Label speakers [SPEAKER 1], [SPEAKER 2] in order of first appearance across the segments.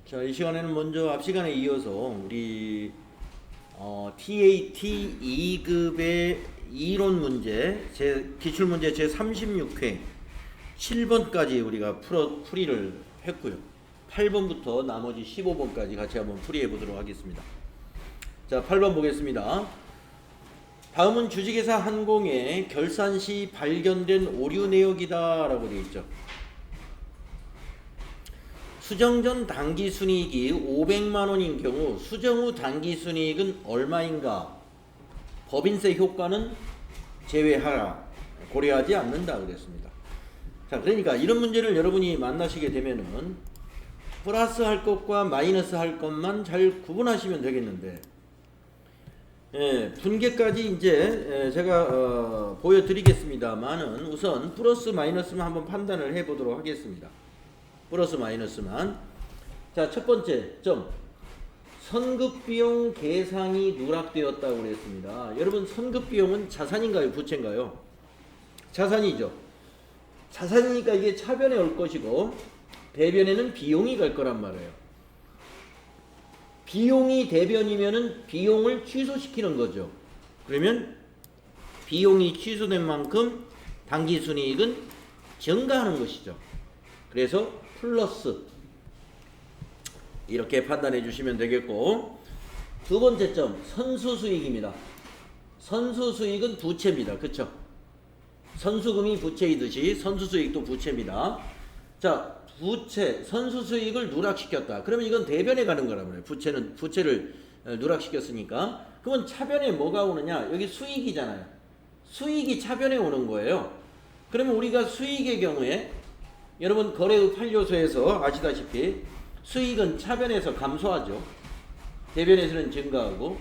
[SPEAKER 1] 자, 이 시간에는 먼저 앞 시간에 이어서 우리 TAT 2급의 이론 문제, 기출 문제 제 36회 7번까지 우리가 풀이를 했고요. 8번부터 나머지 15번까지 같이 한번 풀이해 보도록 하겠습니다. 자, 8번 보겠습니다. 다음은 주식회사 한공의 결산 시 발견된 오류 내역이다 라고 되어 있죠. 수정 전 당기순이익이 500만원인 경우 수정 후 당기순이익은 얼마인가? 법인세 효과는 제외하라. 고려하지 않는다 그랬습니다. 자, 그러니까 이런 문제를 여러분이 만나시게 되면은 플러스 할 것과 마이너스 할 것만 잘 구분하시면 되겠는데, 분계까지 이제 제가 보여드리겠습니다만은 우선 플러스 마이너스만 한번 판단을 해보도록 하겠습니다. 플러스 마이너스만. 자, 첫 번째 점, 선급비용 계상이 누락되었다고 그랬습니다. 여러분, 선급비용은 자산인가요 부채인가요? 자산이죠. 자산이니까 이게 차변에 올 것이고 대변에는 비용이 갈 거란 말이에요. 비용이 대변이면은 비용을 취소시키는 거죠. 그러면 비용이 취소된 만큼 당기순이익은 증가하는 것이죠. 그래서 플러스 이렇게 판단해 주시면 되겠고, 두 번째 점, 선수수익입니다. 선수수익은 부채입니다. 그쵸? 선수금이 부채이듯이 선수수익도 부채입니다. 자, 부채, 선수수익을 누락시켰다. 그러면 이건 대변에 가는 거란 말이에요. 부채를 누락시켰으니까. 그러면 차변에 뭐가 오느냐? 여기 수익이잖아요. 수익이 차변에 오는 거예요. 그러면 우리가 수익의 경우에 여러분 거래의 8요소에서 아시다시피 수익은 차변에서 감소하죠. 대변에서는 증가하고,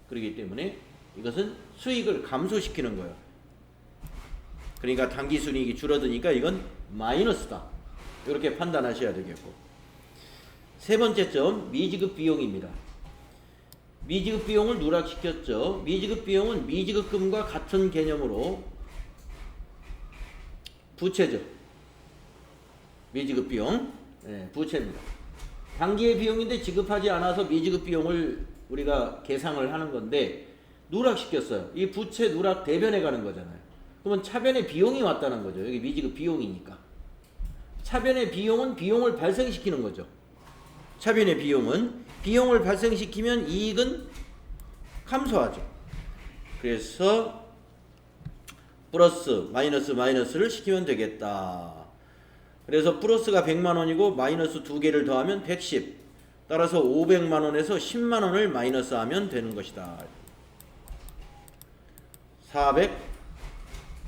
[SPEAKER 1] 그렇기 때문에 이것은 수익을 감소시키는 거예요. 그러니까 당기순이익이 줄어드니까 이건 마이너스다. 이렇게 판단하셔야 되겠고, 세 번째 점, 미지급 비용입니다. 미지급 비용을 누락시켰죠. 미지급 비용은 미지급금과 같은 개념으로 부채죠. 미지급 비용, 부채입니다. 당기의 비용인데 지급하지 않아서 미지급 비용을 우리가 계상을 하는 건데 누락시켰어요. 이 부채 누락 대변에 가는 거잖아요. 그러면 차변에 비용이 왔다는 거죠. 여기 미지급 비용이니까. 차변의 비용은 비용을 발생시키는 거죠. 차변의 비용은 비용을 발생시키면 이익은 감소하죠. 그래서 플러스 마이너스를 시키면 되겠다. 그래서 플러스가 100만원이고 마이너스 2개를 더하면 110. 따라서 500만원에서 10만원을 마이너스하면 되는 것이다.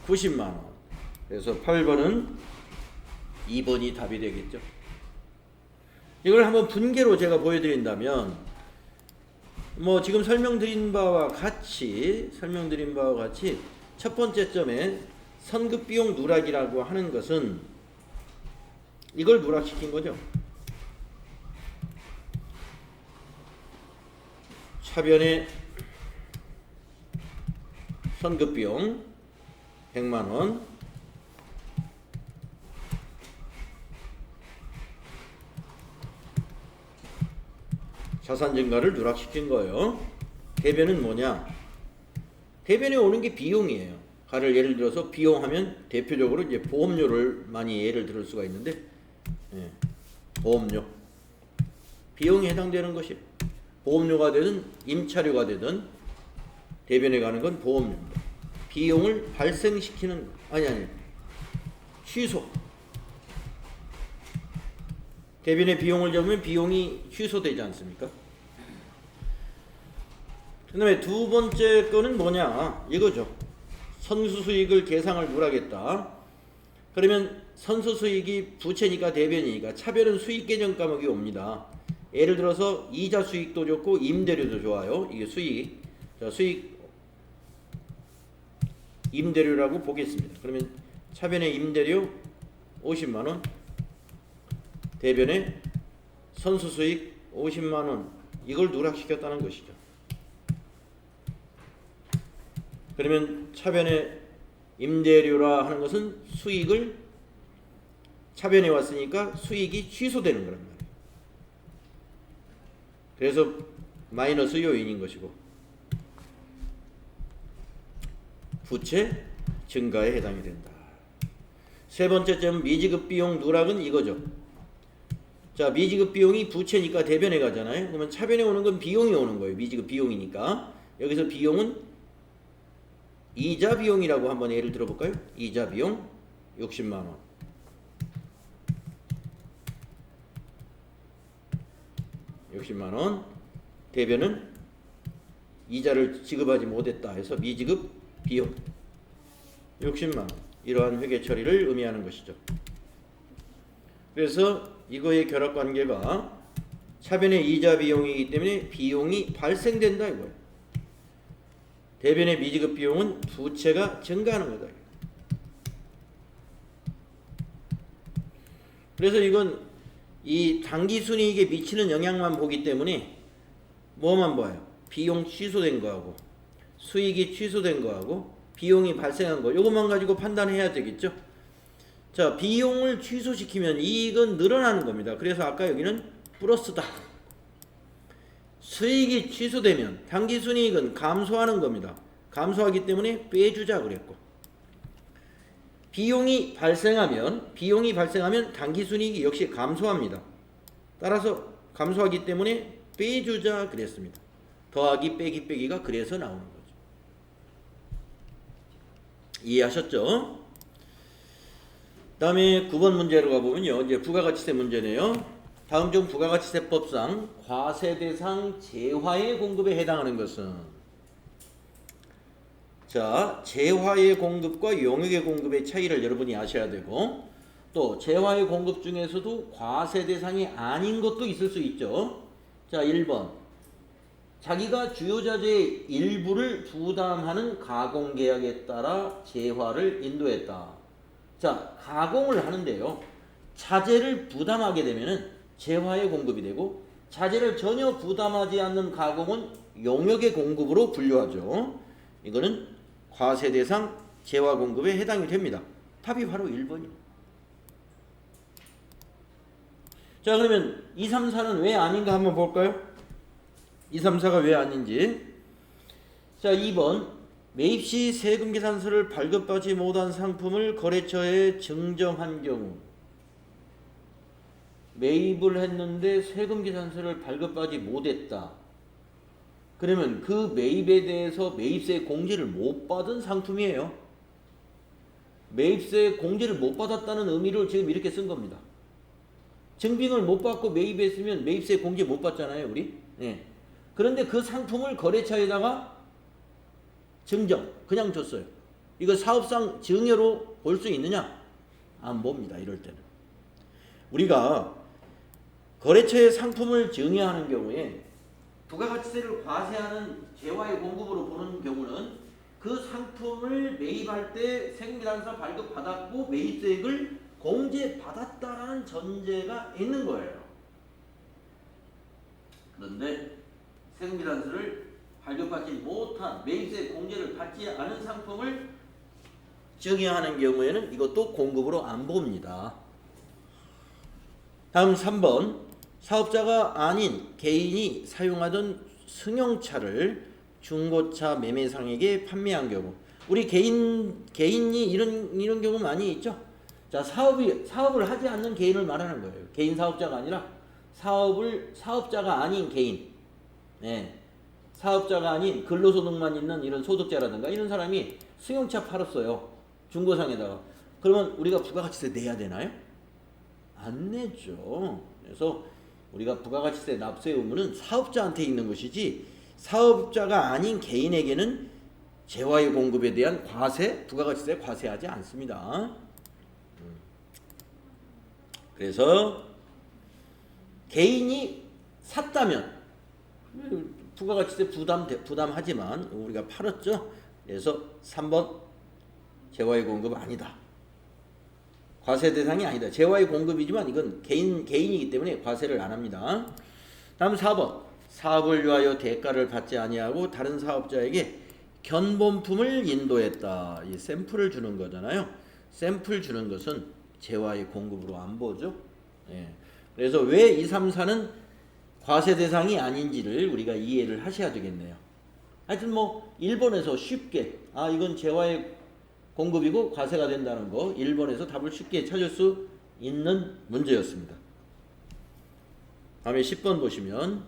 [SPEAKER 1] 490만원. 그래서 8번은 2번이 답이 되겠죠. 이걸 한번 분계로 제가 보여드린다면, 뭐 지금 설명드린 바와 같이 첫 번째 점에 선급비용 누락이라고 하는 것은 이걸 누락시킨 거죠. 차변에 선급비용 100만원, 자산 증가를 누락시킨 거예요. 대변은 뭐냐? 대변에 오는 게 비용이에요. 예를 들어서 비용하면 대표적으로 이제 보험료를 많이 예를 들을 수가 있는데, 보험료, 비용이 해당되는 것이 보험료가 되든 임차료가 되든 대변에 가는 건 보험료입니다. 비용을 발생시키는, 취소. 대변에 비용을 잡으면 비용이 취소되지 않습니까? 그 다음에 두 번째 거는 뭐냐? 이거죠. 선수수익을 계상을 누락했다. 그러면 선수수익이 부채니까 대변이니까 차변은 수익계정 과목이 옵니다. 예를 들어서 이자 수익도 좋고 임대료도 좋아요. 이게 수익. 자, 수익 임대료라고 보겠습니다. 그러면 차변의 임대료 50만원, 대변에 선수수익 50만원, 이걸 누락시켰다는 것이죠. 그러면 차변에 임대료라 하는 것은 수익을 차변에 왔으니까 수익이 취소되는 거란 말이에요. 그래서 마이너스 요인인 것이고 부채 증가에 해당이 된다. 세 번째 점 미지급 비용 누락은 이거죠. 자, 미지급 비용이 부채니까 대변에 가잖아요. 그러면 차변에 오는 건 비용이 오는 거예요. 미지급 비용이니까. 여기서 비용은 이자 비용이라고 한번 예를 들어볼까요? 이자 비용 60만 원. 60만 원. 대변은 이자를 지급하지 못했다 해서 미지급 비용 60만 원. 이러한 회계 처리를 의미하는 것이죠. 그래서 이거의 결합관계가 차변의 이자 비용이기 때문에 비용이 발생된다 이거예요. 대변의 미지급 비용은 부채가 증가하는 거다. 그래서 이건 이 당기순이익에 미치는 영향만 보기 때문에 뭐만 봐요? 비용 취소된 거하고 수익이 취소된 거하고 비용이 발생한 거 이것만 가지고 판단해야 되겠죠. 자, 비용을 취소시키면 이익은 늘어나는 겁니다. 그래서 아까 여기는 플러스다. 수익이 취소되면 당기순이익은 감소하는 겁니다. 감소하기 때문에 빼주자 그랬고 비용이 발생하면 당기순이익이 역시 감소합니다. 따라서 감소하기 때문에 빼주자 그랬습니다. 더하기 빼기가 그래서 나오는 거죠. 이해하셨죠? 다음에 9번 문제로 가보면요. 이제 부가가치세 문제네요. 다음 중 부가가치세법상 과세대상 재화의 공급에 해당하는 것은 자, 재화의 공급과 용역의 공급의 차이를 여러분이 아셔야 되고 또 재화의 공급 중에서도 과세대상이 아닌 것도 있을 수 있죠. 자, 1번 자기가 주요자재의 일부를 부담하는 가공계약에 따라 재화를 인도했다. 자, 가공을 하는데요. 자재를 부담하게 되면은 재화의 공급이 되고 자재를 전혀 부담하지 않는 가공은 용역의 공급으로 분류하죠. 이거는 과세대상 재화 공급에 해당이 됩니다. 답이 바로 1번이에요. 자, 그러면 2, 3, 4는 왜 아닌가 한번 볼까요? 2, 3, 4가 왜 아닌지. 자, 2번 매입시 세금계산서를 발급받지 못한 상품을 거래처에 증정한 경우 매입을 했는데 세금계산서를 발급받지 못했다. 그러면 그 매입에 대해서 매입세 공제를 못 받은 상품이에요. 매입세 공제를 못 받았다는 의미를 지금 이렇게 쓴 겁니다. 증빙을 못 받고 매입했으면 매입세 공제 못 받잖아요, 우리. 네. 그런데 그 상품을 거래처에다가 증정, 그냥 줬어요. 이거 사업상 증여로 볼 수 있느냐? 안 봅니다, 이럴 때는. 우리가 거래처에 상품을 증여하는 경우에 부가가치세를 과세하는 재화의 공급으로 보는 경우는 그 상품을 매입할 때 세금계산서 발급받았고 매입세액을 공제받았다라는 전제가 있는 거예요. 그런데 세금계산서를 발급받지 못한 매입세 공제를 받지 않은 상품을 증여하는 경우에는 이것도 공급으로 안 봅니다. 다음 3번 사업자가 아닌 개인이 사용하던 승용차를 중고차 매매상에게 판매한 경우 우리 개인이 이런 경우 많이 있죠. 자, 사업을 하지 않는 개인을 말하는 거예요. 개인 사업자가 아니라 사업자가 아닌 개인. 네. 사업자가 아닌 근로소득만 있는 이런 소득자라든가 이런 사람이 승용차 팔았어요. 중고상에다가. 그러면 우리가 부가가치세 내야 되나요? 안 내죠. 그래서 우리가 부가가치세 납세 의무는 사업자한테 있는 것이지 사업자가 아닌 개인에게는 재화의 공급에 대한 부가가치세 과세하지 않습니다. 그래서 개인이 샀다면 부가가치세 부담하지만 우리가 팔았죠. 그래서 3번 재화의 공급 아니다. 과세 대상이 아니다. 재화의 공급이지만 이건 개인이기 때문에 과세를 안 합니다. 다음 4번 사업을 위하여 대가를 받지 아니하고 다른 사업자에게 견본품을 인도했다. 이 샘플을 주는 거잖아요. 샘플 주는 것은 재화의 공급으로 안 보죠. 예. 그래서 왜 2, 3, 4는 과세 대상이 아닌지를 우리가 이해를 하셔야 되겠네요. 하여튼 뭐 일본에서 쉽게 이건 재화의 공급이고 과세가 된다는 거 일본에서 답을 쉽게 찾을 수 있는 문제였습니다. 다음에 10번 보시면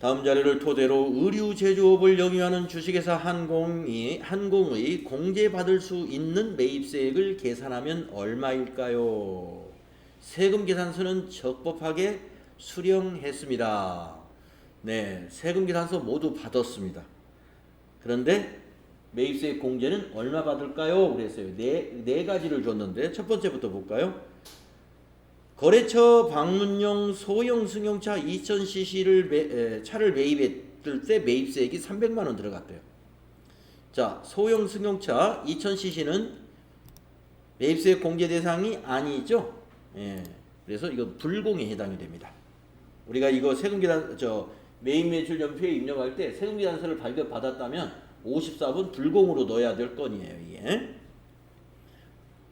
[SPEAKER 1] 다음 자료를 토대로 의류 제조업을 영위하는 주식회사 한공의 공제받을 수 있는 매입세액을 계산하면 얼마일까요? 세금 계산서는 적법하게 수령했습니다. 네, 세금 계산서 모두 받았습니다. 그런데 매입세액 공제는 얼마 받을까요? 그랬어요. 네 가지를 줬는데 첫 번째부터 볼까요? 거래처 방문용 소형 승용차 2000cc를 차를 매입했을 때 매입세액이 300만 원 들어갔대요. 자, 소형 승용차 2000cc는 매입세액 공제 대상이 아니죠. 예, 그래서 이거 불공에 해당이 됩니다. 우리가 이거 세금계산 매입 매출 연표에 입력할 때 세금계산서를 발급받았다면 54번 불공으로 넣어야 될 건이에요. 이게.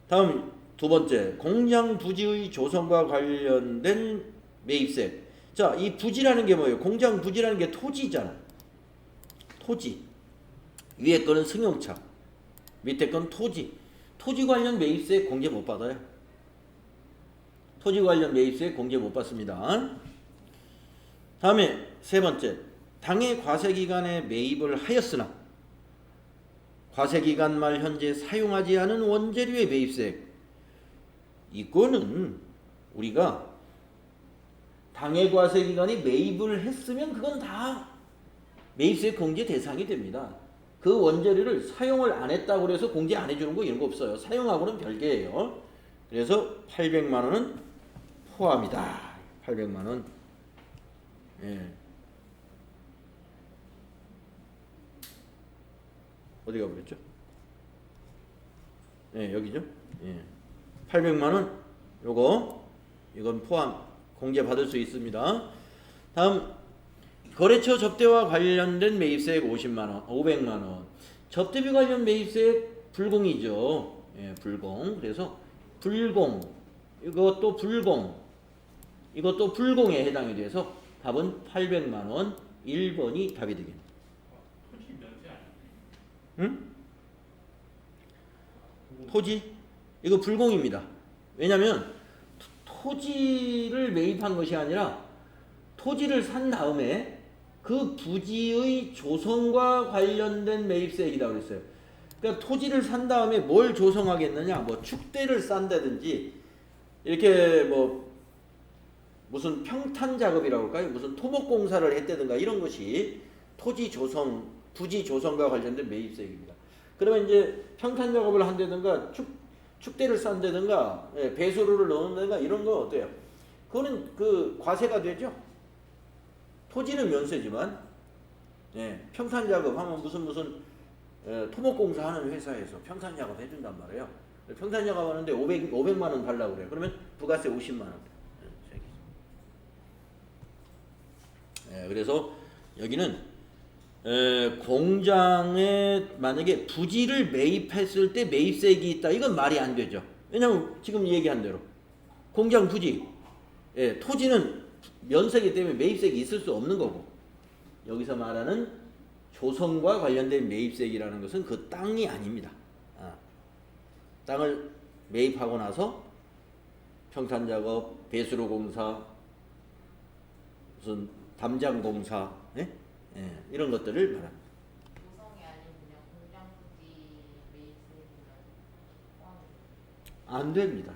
[SPEAKER 1] 다음 두 번째, 공장 부지의 조성과 관련된 매입세. 자, 이 부지라는 게 뭐예요? 공장 부지라는 게 토지잖아. 토지. 위에 거는 승용차, 밑에 건 토지. 토지 관련 매입세 공제 못 받아요. 토지 관련 매입세 공제 못 받습니다. 다음에 세 번째, 당해 과세기간에 매입을 하였으나 과세기간 말 현재 사용하지 않은 원재료의 매입세액. 이거는 우리가 당해 과세기간에 매입을 했으면 그건 다 매입세액 공제 대상이 됩니다. 그 원재료를 사용을 안 했다고 해서 공제 안 해주는 거 이런 거 없어요. 사용하고는 별개예요. 그래서 800만 원은 포함이다. 800만 원. 예. 어디 가버렸죠? 예, 여기죠? 예. 800만 원, 이건 포함, 공제 받을 수 있습니다. 다음, 거래처 접대와 관련된 매입세액 50만 원, 500만 원. 접대비 관련 매입세액 불공이죠. 예, 불공. 그래서 불공, 이것도 불공에 해당이 돼서 답은 800만 원, 1번이 답이 되겠네요.
[SPEAKER 2] 토지 면세 아니에요?
[SPEAKER 1] 응? 토지? 이거 불공입니다. 왜냐면 토지를 매입한 것이 아니라 토지를 산 다음에 그 부지의 조성과 관련된 매입세액이라고 그랬어요. 그러니까 토지를 산 다음에 뭘 조성하겠느냐, 뭐 축대를 싼다든지 이렇게 뭐 무슨 평탄 작업이라고 할까요? 무슨 토목공사를 했다든가 이런 것이 토지 조성, 부지 조성과 관련된 매입세액입니다. 그러면 이제 평탄 작업을 한다든가 축대를 싼다든가 배수로를 넣는다든가 이런 거 어때요? 그거는 그 과세가 되죠. 토지는 면세지만 평탄 작업하면 무슨 토목공사 하는 회사에서 평탄 작업 해준단 말이에요. 평탄 작업 하는데 500만 원 달라고 그래요. 그러면 부가세 50만 원. 그래서 여기는 공장에 만약에 부지를 매입했을 때 매입세액이 있다. 이건 말이 안 되죠. 왜냐하면 지금 얘기한 대로 공장 부지, 토지는 면세기 때문에 매입세액이 있을 수 없는 거고, 여기서 말하는 조성과 관련된 매입세액이라는 것은 그 땅이 아닙니다. 땅을 매입하고 나서 평탄작업, 배수로 공사, 무슨 담장 공사, 이런 것들을 말합니다.
[SPEAKER 3] 조성이 아닌 그냥 공장 부지 매입세액이면
[SPEAKER 1] 안 됩니다.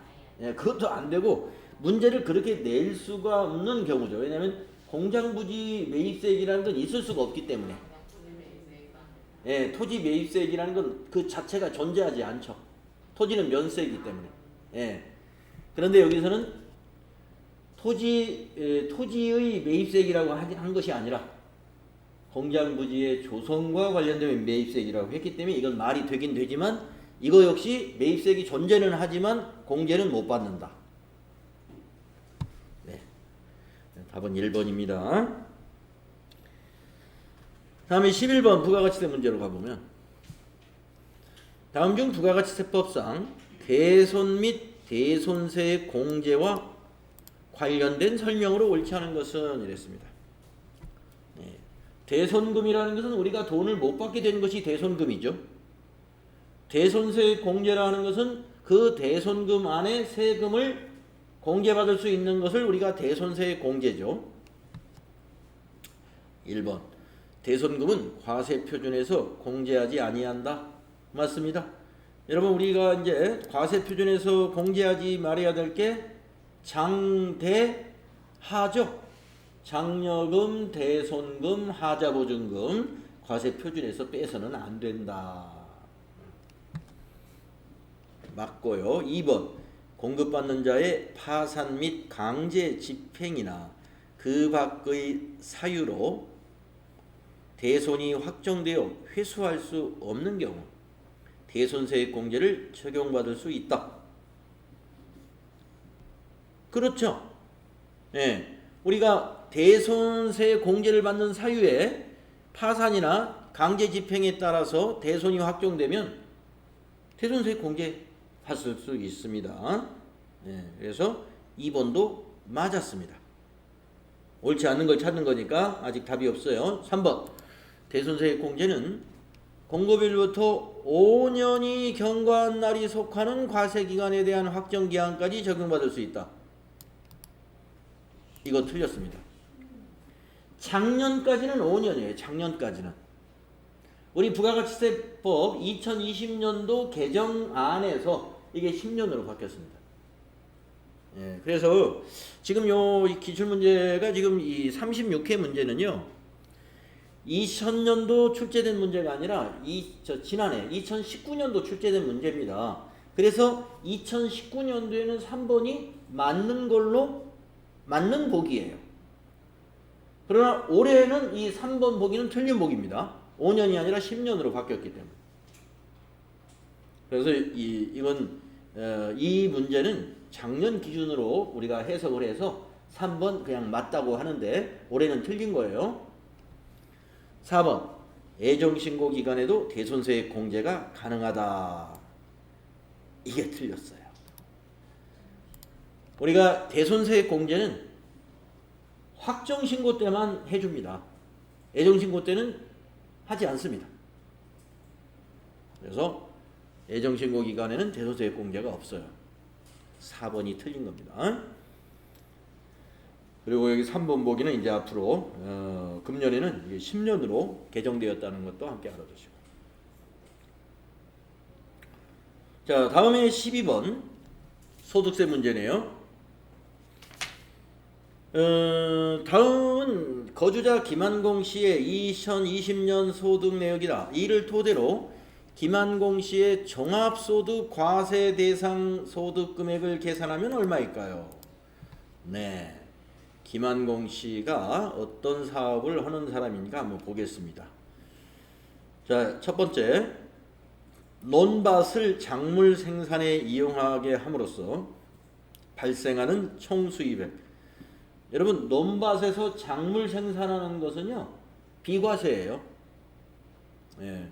[SPEAKER 1] 그것도 안 되고 문제를 그렇게 낼 수가 없는 경우죠. 왜냐하면 공장 부지 매입세액이라는 건 있을 수가 없기 때문에. 토지 매입세액이라는 건 그 자체가 존재하지 않죠. 토지는 면세이기 때문에. 그런데 여기서는 토지의 매입세액이라고 한 것이 아니라 공장 부지의 조성과 관련된 매입세액이라고 했기 때문에 이건 말이 되긴 되지만 이거 역시 매입세액이 존재는 하지만 공제는 못 받는다. 답은 1번입니다. 다음에 11번 부가가치세 문제로 가보면 다음 중 부가가치세법상 대손 및 대손세의 공제와 관련된 설명으로 옳지 않은 것은 이랬습니다. 네. 대손금이라는 것은 우리가 돈을 못 받게 되는 것이 대손금이죠. 대손세 공제라는 것은 그 대손금 안에 세금을 공제받을 수 있는 것을 우리가 대손세 공제죠. 1번 대손금은 과세표준에서 공제하지 아니한다. 맞습니다. 여러분 우리가 이제 과세표준에서 공제하지 말아야 될 게 장대하죠. 장려금, 대손금, 하자보증금 과세표준에서 빼서는 안 된다. 맞고요. 2번 공급받는 자의 파산 및 강제 집행이나 그 밖의 사유로 대손이 확정되어 회수할 수 없는 경우 대손세액 공제를 적용받을 수 있다. 그렇죠. 네. 우리가 대손세 공제를 받는 사유에 파산이나 강제 집행에 따라서 대손이 확정되면 대손세 공제 받을 수 있습니다. 네. 그래서 2번도 맞았습니다. 옳지 않는 걸 찾는 거니까 아직 답이 없어요. 3번 대손세 공제는 공급일부터 5년이 경과한 날이 속하는 과세기간에 대한 확정기한까지 적용받을 수 있다. 이거 틀렸습니다. 작년까지는 5년이에요. 작년까지는. 우리 부가가치세법 2020년도 개정안에서 이게 10년으로 바뀌었습니다. 예, 그래서 지금 요 기출문제가 지금 이 36회 문제는요. 2000년도 출제된 문제가 아니라 지난해 2019년도 출제된 문제입니다. 그래서 2019년도에는 3번이 맞는 보기예요. 그러나 올해는 이 3번 보기는 틀린 보기입니다. 5년이 아니라 10년으로 바뀌었기 때문에. 그래서 이 문제는 작년 기준으로 우리가 해석을 해서 3번 그냥 맞다고 하는데 올해는 틀린 거예요. 4번 애정신고 기간에도 대손세액 공제가 가능하다. 이게 틀렸어요. 우리가 대손세액 공제는 확정신고 때만 해줍니다. 애정신고 때는 하지 않습니다. 그래서 애정신고 기간에는 대손세액 공제가 없어요. 4번이 틀린 겁니다. 그리고 여기 3번 보기는 이제 앞으로 금년에는 10년으로 개정되었다는 것도 함께 알아두시고. 자, 다음에 12번 소득세 문제네요. 다음은 거주자 김한공 씨의 2020년 소득 내역이다. 이를 토대로 김한공 씨의 종합소득 과세 대상 소득 금액을 계산하면 얼마일까요? 네, 김한공 씨가 어떤 사업을 하는 사람인가 한번 보겠습니다. 자, 첫 번째, 논밭을 작물 생산에 이용하게 함으로써 발생하는 총 수입액. 여러분, 논밭에서 작물 생산하는 것은요 비과세예요. 예.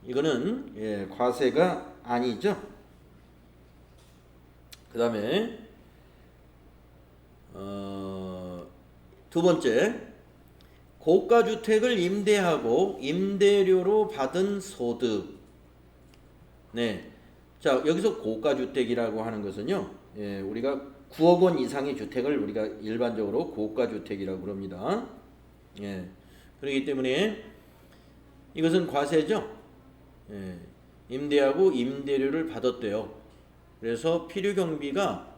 [SPEAKER 1] 이거는 과세가 아니죠. 그 다음에 두 번째, 고가주택을 임대하고 임대료로 받은 소득. 네, 자 여기서 고가주택이라고 하는 것은요, 우리가 9억 원 이상의 주택을 우리가 일반적으로 고가주택이라고 그럽니다. 그렇기 때문에 이것은 과세죠. 임대하고 임대료를 받았대요. 그래서 필요경비가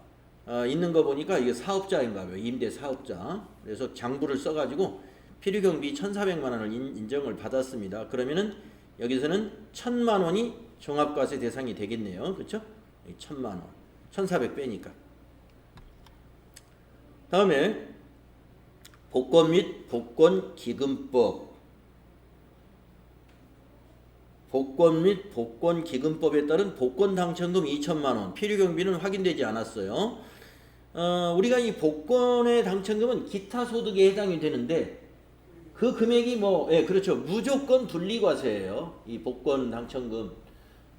[SPEAKER 1] 있는 거 보니까 이게 사업자인가 봐요. 임대 사업자. 그래서 장부를 써가지고 필요경비 1,400만 원을 인정을 받았습니다. 그러면은 여기서는 1,000만 원이 종합과세 대상이 되겠네요. 그렇죠? 1,000만 원. 1,400 빼니까. 다음에 복권 및 복권기금법. 복권 및 복권기금법에 따른 복권 당첨금 2천만 원, 필요경비는 확인되지 않았어요. 우리가 이 복권의 당첨금은 기타 소득에 해당이 되는데 그 금액이 그렇죠. 무조건 분리과세예요. 이 복권 당첨금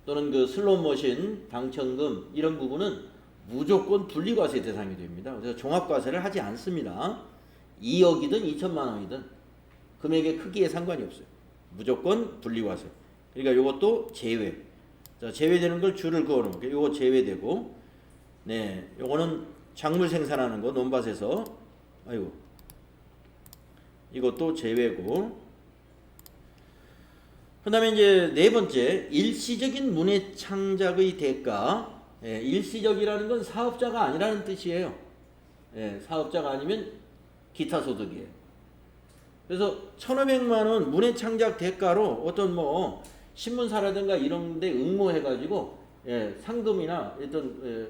[SPEAKER 1] 또는 그 슬롯머신 당첨금 이런 부분은 무조건 분리과세 대상이 됩니다. 그래서 종합과세를 하지 않습니다. 2억이든 2천만 원이든 금액의 크기에 상관이 없어요. 무조건 분리과세. 그러니까 이것도 제외. 자, 제외되는 걸 줄을 그어놓을게요. 요거 제외되고, 네, 요거는 작물 생산하는 거 논밭에서, 아이고, 이것도 제외고. 그다음에 이제 네 번째, 일시적인 문해 창작의 대가. 예, 일시적이라는 건 사업자가 아니라는 뜻이에요. 예, 사업자가 아니면 기타 소득이에요. 그래서 1,500만 원 문해 창작 대가로 어떤 뭐 신문사라든가 이런 데 응모해가지고 예, 상금이나 어떤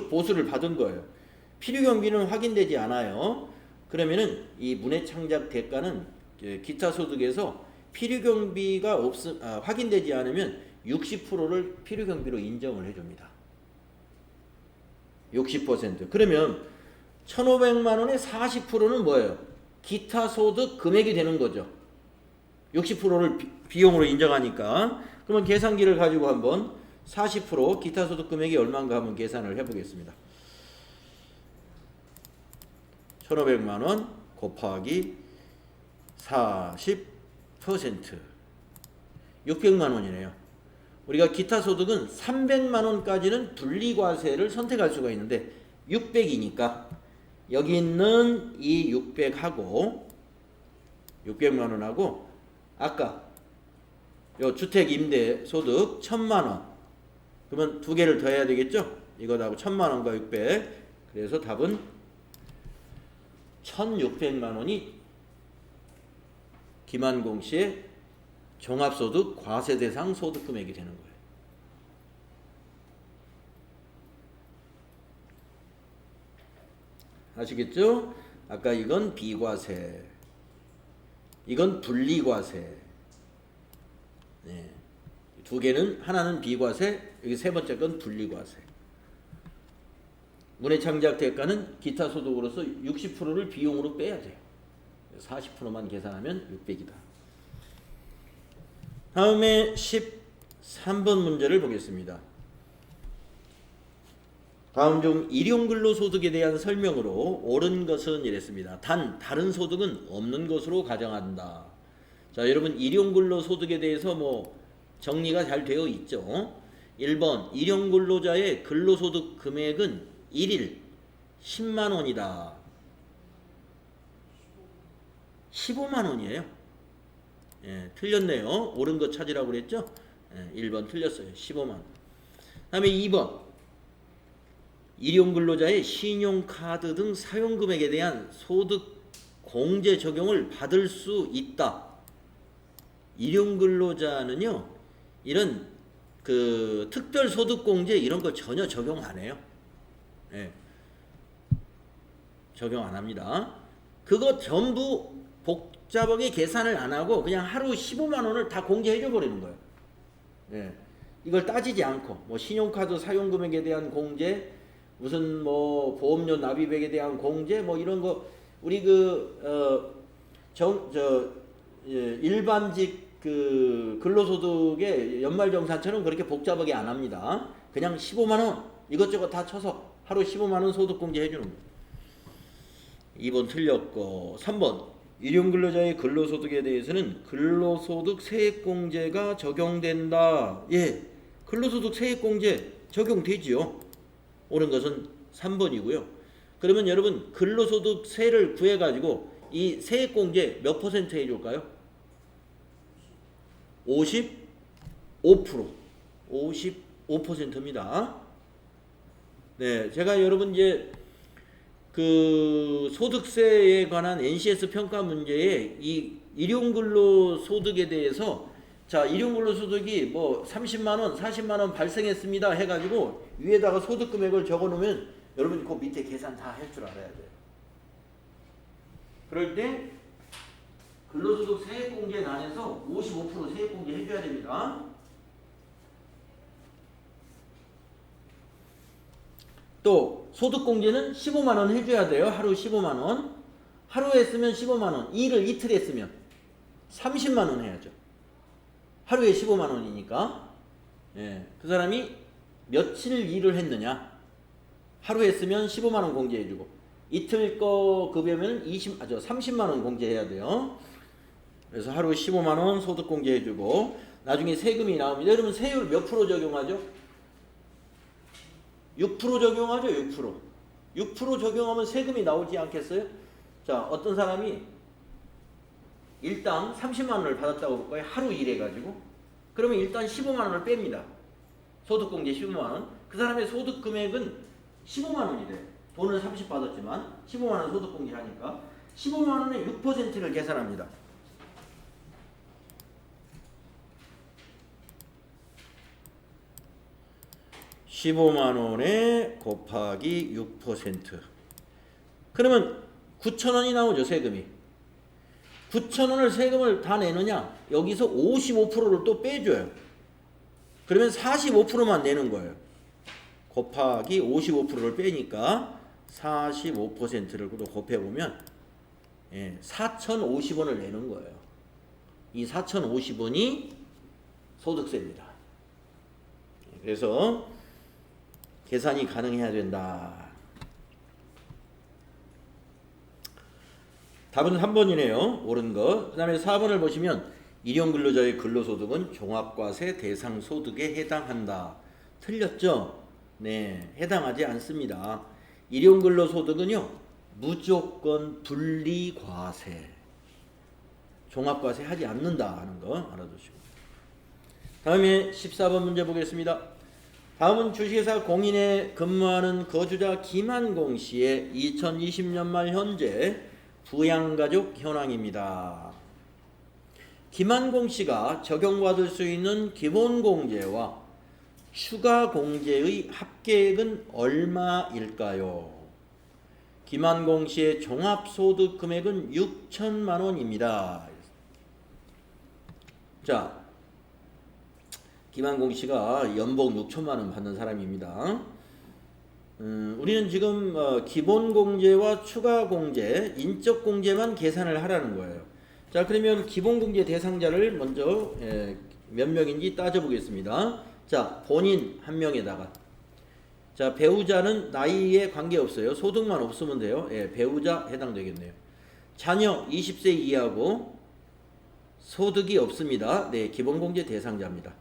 [SPEAKER 1] 보수를 받은 거예요. 필요 경비는 확인되지 않아요. 그러면은 이 문해 창작 대가는 기타 소득에서 필요 경비가 확인되지 않으면 60%를 필요 경비로 인정을 해줍니다. 60%. 그러면 1,500만 원의 40%는 뭐예요? 기타 소득 금액이 되는 거죠. 60%를 비용으로 인정하니까. 그러면 계산기를 가지고 한번 40% 기타 소득 금액이 얼마인가 한번 계산을 해보겠습니다. 1,500만 원 곱하기 40% 600만 원이네요. 우리가 기타 소득은 300만 원까지는 분리과세를 선택할 수가 있는데 600이니까 여기 있는 이 600하고 600만 원하고 아까 요 주택 임대 소득 1,000만 원. 그러면 두 개를 더해야 되겠죠? 이거하고 1,000만 원과 600. 그래서 답은 1,600만 원이 김한공 씨의 종합소득 과세 대상 소득 금액이 되는 거예요. 아시겠죠? 아까 이건 비과세, 이건 분리과세. 네. 두 개는 하나는 비과세, 여기 세 번째 건 분리과세. 문해창작 대가는 기타 소득으로서 60%를 비용으로 빼야 돼요. 40%만 계산하면 600이다. 다음에 13번 문제를 보겠습니다. 다음 중 일용근로소득에 대한 설명으로 옳은 것은 이랬습니다. 단 다른 소득은 없는 것으로 가정한다. 자, 여러분 일용근로소득에 대해서 뭐 정리가 잘 되어 있죠. 1번 일용근로자의 근로소득 금액은 1일 10만 원이다. 15만 원이에요. 예, 틀렸네요. 옳은 거 찾으라고 그랬죠? 예, 1번 틀렸어요. 15만 원. 다음에 2번 일용근로자의 신용카드 등 사용금액에 대한 소득 공제 적용을 받을 수 있다. 일용근로자는요, 이런 그 특별소득공제 이런 거 전혀 적용 안 해요. 예, 적용 안 합니다. 그거 전부 복잡하게 계산을 안 하고 그냥 하루 15만 원을 다 공제해 줘 버리는 거예요. 예, 이걸 따지지 않고 뭐 신용카드 사용금액에 대한 공제, 무슨 뭐 보험료 납입액에 대한 공제 뭐 이런 거 우리 일반직 그 근로소득의 연말정산처럼 그렇게 복잡하게 안 합니다. 그냥 15만 원 이것저것 다 쳐서 하루 15만 원 소득 공제 해주는 거예요. 2번 틀렸고 3번 일용근로자의 근로소득에 대해서는 근로소득 세액공제가 적용된다. 예, 근로소득 세액공제 적용되지요. 옳은 것은 3번이고요. 그러면 여러분 근로소득세를 구해가지고 이 세액공제 몇 퍼센트 해줄까요? 55%. 55%입니다. 네, 제가 여러분 이제 그 소득세에 관한 NCS 평가 문제에 이 일용근로소득에 대해서 자, 일용근로소득이 뭐 30만원, 40만원 발생했습니다 해가지고 위에다가 소득금액을 적어놓으면 여러분이 그 밑에 계산 다 할 줄 알아야 돼요. 그럴 때 근로소득 세액공제란에서 55% 세액공제 해줘야 됩니다. 또 소득공제는 15만원 해줘야 돼요. 하루 15만원. 하루에 쓰면 15만원. 일을 이틀 했으면 30만원 해야죠. 하루에 15만원이니까. 예, 그 사람이 며칠 일을 했느냐. 하루 했으면 15만 원 공제해주고 이틀 거 급여면 30만 원 공제해야 돼요. 그래서 하루 15만 원 소득 공제해주고 나중에 세금이 나옵니다. 여러분 세율 몇 프로 적용하죠? 6% 적용하죠. 6%. 6% 적용하면 세금이 나오지 않겠어요? 자, 어떤 사람이 일당 30만 원을 받았다고 볼 거예요. 하루 일해가지고. 그러면 일단 15만 원을 뺍니다. 소득공제 15만 원. 그 사람의 소득 금액은 15만 원이래. 돈을 30 받았지만 15만 원 소득공제 하니까 15만 원의 6%를 계산합니다. 15만 원에 곱하기 6%. 그러면 9천 원이 나오죠, 세금이. 9천 원을 세금을 다 내느냐? 여기서 55%를 또 빼줘요. 그러면 45%만 내는 거예요. 곱하기 55%를 빼니까 45%를 또 곱해보면 4,050원을 내는 거예요. 이 4,050원이 소득세입니다. 그래서 계산이 가능해야 된다. 답은 3번이네요. 옳은 거. 그 다음에 4번을 보시면 일용근로자의 근로소득은 종합과세 대상 소득에 해당한다. 틀렸죠? 네, 해당하지 않습니다. 일용근로소득은요, 무조건 분리과세. 종합과세 하지 않는다 하는 거 알아두시고. 다음에 14번 문제 보겠습니다. 다음은 주식회사 공인에 근무하는 거주자 김한공 씨의 2020년 말 현재 부양가족 현황입니다. 김한공 씨가 적용받을 수 있는 기본공제와 추가공제의 합계액은 얼마일까요? 김한공 씨의 종합소득 금액은 6천만 원입니다. 자, 김한공 씨가 연봉 6천만 원 받는 사람입니다. 우리는 지금 기본공제와 추가공제, 인적공제만 계산을 하라는 거예요. 자, 그러면 기본공제 대상자를 먼저 몇 명인지 따져보겠습니다. 자, 본인 한 명에다가, 자, 배우자는 나이에 관계없어요. 소득만 없으면 돼요. 배우자 해당되겠네요. 자녀 20세 이하고 소득이 없습니다. 네, 기본공제 대상자입니다.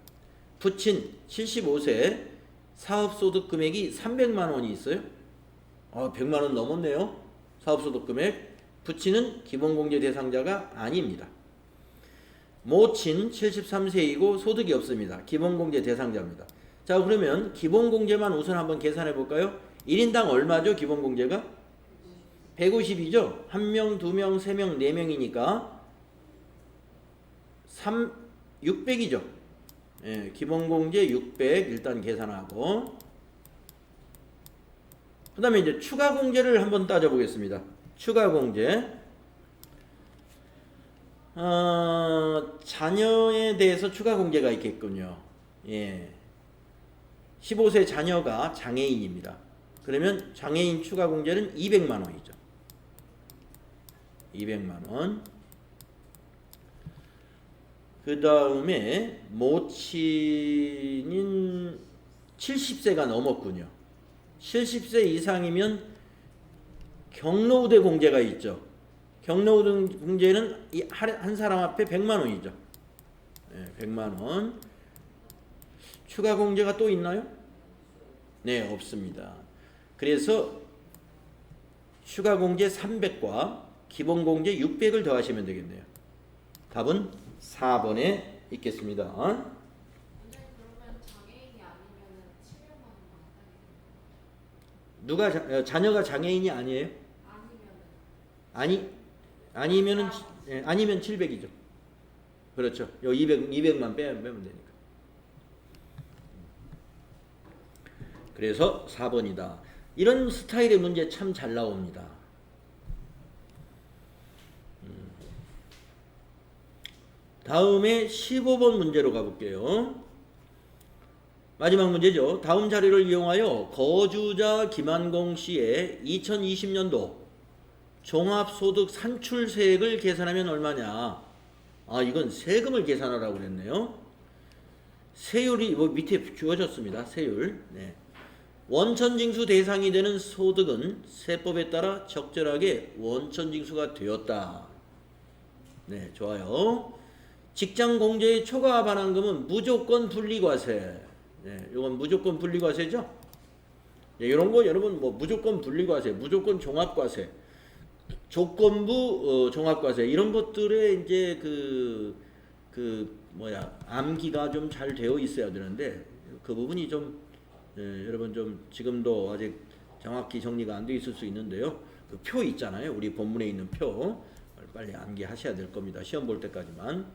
[SPEAKER 1] 부친 75세, 사업소득 금액이 300만 원이 있어요. 100만 원 넘었네요. 사업소득 금액. 부친은 기본공제 대상자가 아닙니다. 모친 73세이고 소득이 없습니다. 기본공제 대상자입니다. 자, 그러면 기본공제만 우선 한번 계산해 볼까요? 1인당 얼마죠? 기본공제가? 150이죠? 1명, 2명, 3명, 4명이니까 600이죠? 기본공제 600 일단 계산하고, 그 다음에 이제 추가공제를 한번 따져보겠습니다. 추가공제. 자녀에 대해서 추가공제가 있겠군요. 15세 자녀가 장애인입니다. 그러면 장애인 추가공제는 200만 원이죠. 200만 원. 그 다음에 모친인 70세가 넘었군요. 70세 이상이면 경로우대 공제가 있죠. 경로우대 공제는 한 사람 앞에 100만 원이죠. 100만 원. 추가 공제가 또 있나요? 네, 없습니다. 그래서 추가 공제 300과 기본 공제 600을 더하시면 되겠네요. 답은 4번에 있겠습니다.
[SPEAKER 3] 근데 그러면 장애인이 아니면 700만 원
[SPEAKER 1] 누가 자녀가 장애인이 아니에요? 아니면은 아니면 700이죠. 그렇죠. 요 200만 빼면 되니까. 그래서 4번이다. 이런 스타일의 문제 참 잘 나옵니다. 다음에 15번 문제로 가볼게요. 마지막 문제죠. 다음 자료를 이용하여 거주자 김한공 씨의 2020년도 종합소득 산출세액을 계산하면 얼마냐. 이건 세금을 계산하라고 그랬네요. 세율이 밑에 주어졌습니다. 세율. 네. 원천징수 대상이 되는 소득은 세법에 따라 적절하게 원천징수가 되었다. 네, 좋아요. 직장공제의 초과 반환금은 무조건 분리과세. 네, 이건 무조건 분리과세죠. 네, 이런 거 여러분 뭐 무조건 분리과세, 무조건 종합과세, 조건부 종합과세 이런 것들에 이제 암기가 좀 잘 되어 있어야 되는데 그 부분이 좀 여러분 좀 지금도 아직 정확히 정리가 안 돼 있을 수 있는데요. 그 표 있잖아요. 우리 본문에 있는 표 빨리 암기하셔야 될 겁니다. 시험 볼 때까지만.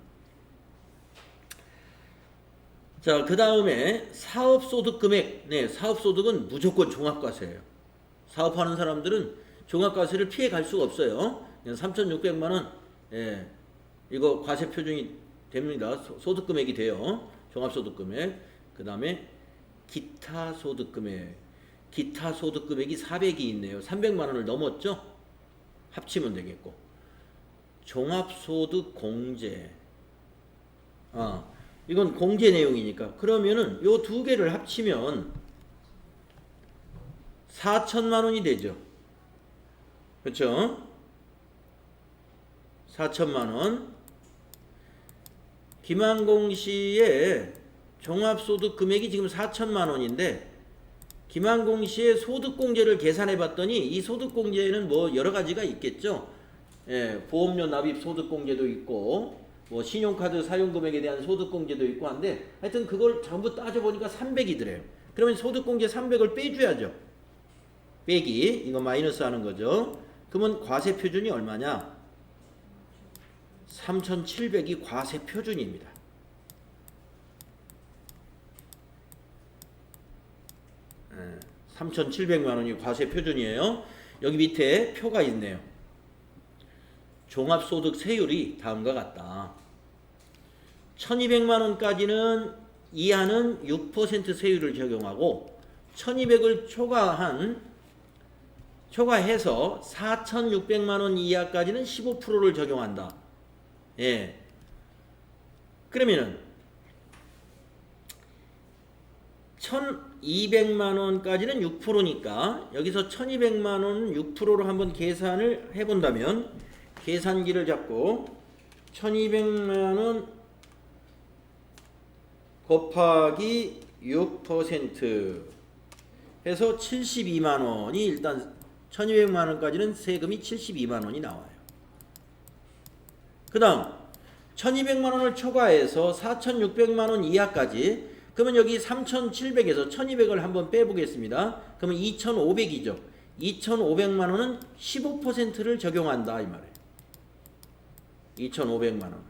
[SPEAKER 1] 자, 그 다음에 사업소득금액. 네, 사업소득은 무조건 종합과세예요. 사업하는 사람들은 종합과세를 피해 갈 수가 없어요. 3,600만 원, 예, 이거 과세 표준이 됩니다. 소득금액이 돼요. 종합소득금액. 그 다음에 기타소득금액. 기타소득금액이 400이 있네요. 300만 원을 넘었죠? 합치면 되겠고. 종합소득공제. 이건 공제 내용이니까. 그러면은 요 두 개를 합치면 4천만 원이 되죠. 그렇죠? 4천만 원. 김한공 씨의 종합소득 금액이 지금 4천만 원인데 김한공 씨의 소득공제를 계산해 봤더니 이 소득공제는 뭐 여러 가지가 있겠죠. 예, 보험료 납입 소득공제도 있고 뭐 신용카드 사용금액에 대한 소득공제도 있고 한데 하여튼 그걸 전부 따져보니까 300이더래요. 그러면 소득공제 300을 빼줘야죠. 빼기 이거 마이너스 하는 거죠. 그러면 과세 표준이 얼마냐? 3,700이 과세 표준입니다. 3,700만 원이 과세 표준이에요. 여기 밑에 표가 있네요. 종합소득 세율이 다음과 같다. 1,200만 원까지는 이하는 6% 세율을 적용하고 1,200을 초과해서 4,600만 원 이하까지는 15%를 적용한다. 예. 그러면은 1,200만 원까지는 6%니까 여기서 1,200만 원은 6%로 한번 계산을 해본다면 계산기를 잡고 1,200만 원 곱하기 6% 해서 72만 원이 일단 1,200만 원까지는 세금이 72만 원이 나와요. 그 다음 1,200만 원을 초과해서 4,600만 원 이하까지 그러면 여기 3,700에서 1,200을 한번 빼보겠습니다. 그러면 2,500이죠. 2,500만 원은 15%를 적용한다 이 말이에요. 2,500만 원.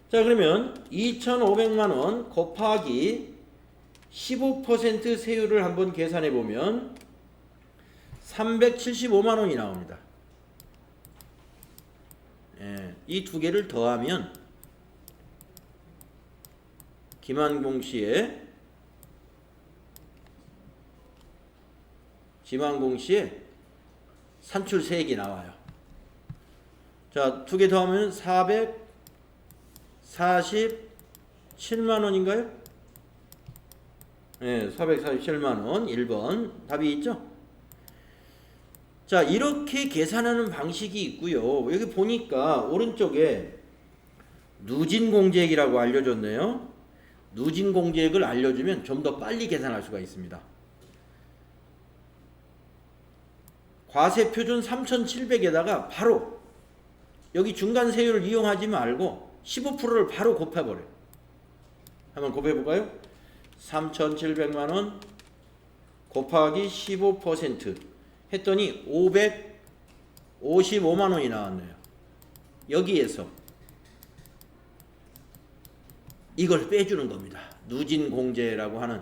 [SPEAKER 1] 자 그러면 2,500만 원 곱하기 15% 세율을 한번 계산해 보면 375만 원이 나옵니다. 예, 이 두 개를 더하면 김한공 씨의 산출세액이 나와요. 자, 두 개 더하면 447만 원인가요? 네, 447만 원 1번 답이 있죠? 자, 이렇게 계산하는 방식이 있고요. 여기 보니까 오른쪽에 누진공제액이라고 알려줬네요. 누진공제액을 알려주면 좀 더 빨리 계산할 수가 있습니다. 과세표준 3,700에다가 바로 여기 중간 세율을 이용하지 말고 15%를 바로 곱해버려요. 한번 곱해볼까요? 3,700만 원 곱하기 15% 했더니 555만 원이 나왔네요. 여기에서 이걸 빼주는 겁니다. 누진공제라고 하는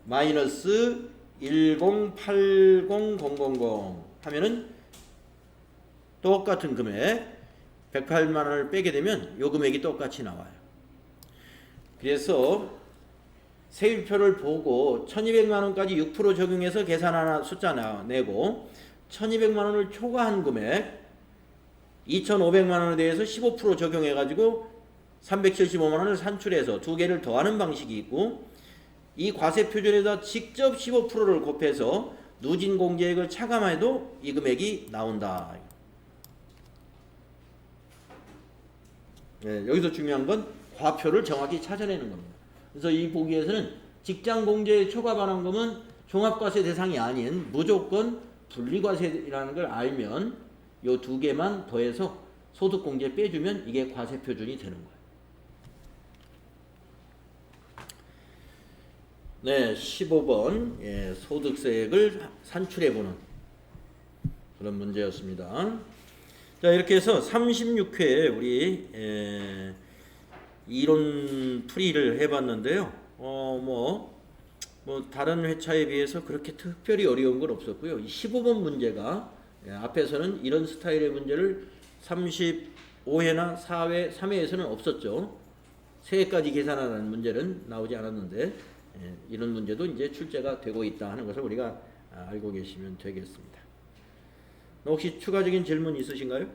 [SPEAKER 1] 마이너스 1080000 하면은 똑같은 금액 108만 원을 빼게 되면 요 금액이 똑같이 나와요. 그래서 세율표를 보고 1,200만 원까지 6% 적용해서 계산하나 숫자 내고 1,200만 원을 초과한 금액 2,500만 원에 대해서 15% 적용해 가지고 375만 원을 산출해서 두 개를 더하는 방식이 있고 이 과세 표준에다 직접 15%를 곱해서 누진 공제액을 차감해도 이 금액이 나온다. 네, 여기서 중요한 건 과표를 정확히 찾아내는 겁니다. 그래서 이 보기에서는 직장 공제에 초과반환금은 종합과세 대상이 아닌 무조건 분리과세라는 걸 알면 요 두 개만 더해서 소득공제 빼주면 이게 과세 표준이 되는 거예요. 네, 15번 소득세액을 산출해보는 그런 문제였습니다. 자, 이렇게 해서 36회 우리 이론 풀이를 해봤는데요. 뭐 다른 회차에 비해서 그렇게 특별히 어려운 건 없었고요. 이 15번 문제가 앞에서는 이런 스타일의 문제를 35회나 4회, 3회에서는 없었죠. 3회까지 계산하는 문제는 나오지 않았는데 이런 문제도 이제 출제가 되고 있다 하는 것을 우리가 알고 계시면 되겠습니다. 혹시 추가적인 질문 있으신가요?